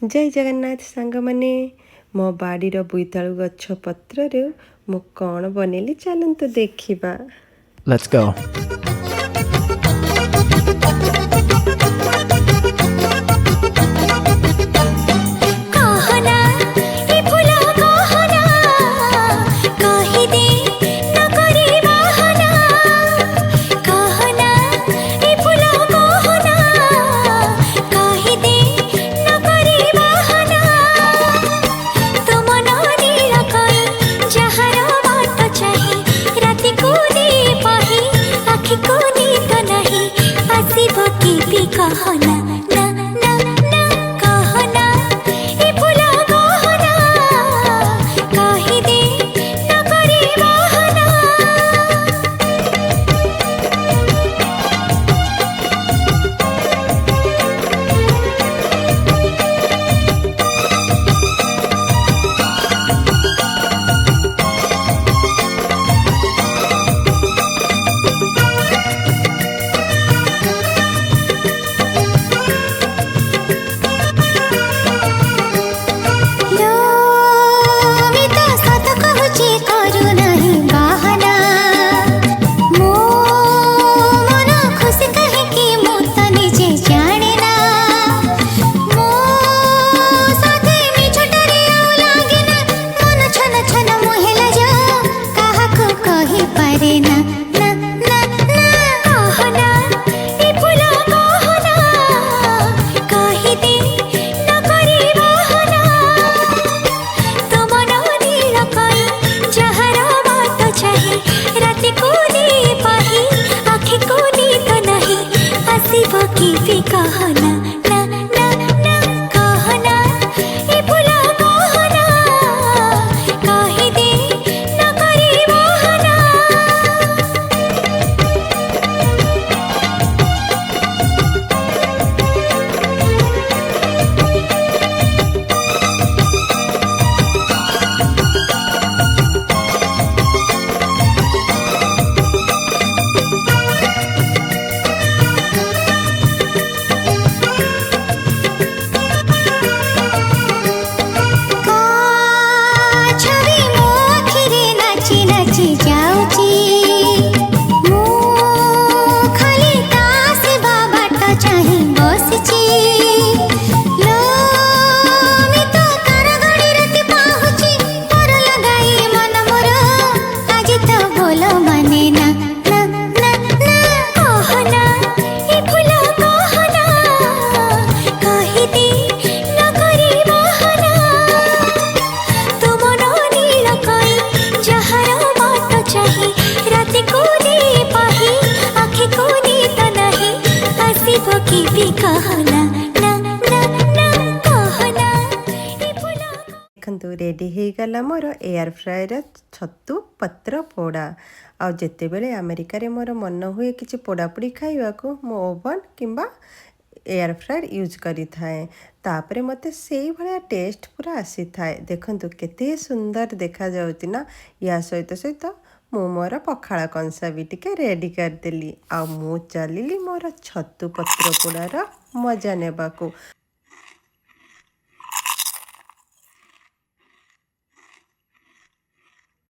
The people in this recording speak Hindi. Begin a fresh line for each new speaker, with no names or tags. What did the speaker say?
जय जगन्नाथ सांग माने मो बाड़ीर बोईतालु गछ पत्ररे मु कौन बनेली चलंतु देखिबा।
Let's go.
देखु रेडी हो गला मोर एयर फ्रायर छतु पत्र पोड़ा आ जिते बेले अमेरिका रे मोर मन हुए कि पोड़ापोड़ी खाइबा को मो ओवन किंबा एयर फ्रायर यूज करी थाए तापरे मते सेई भलिया टेस्ट पूरा आसी थाए। देखंतु केते सुंदर देखा जाउती ना। या सहित सहित मु मोर पखाड़ा कंसा भी टिके रेडी कर देली आ मु चलिली मोर छतु पत्र पोड़ार मजा नेबाकू।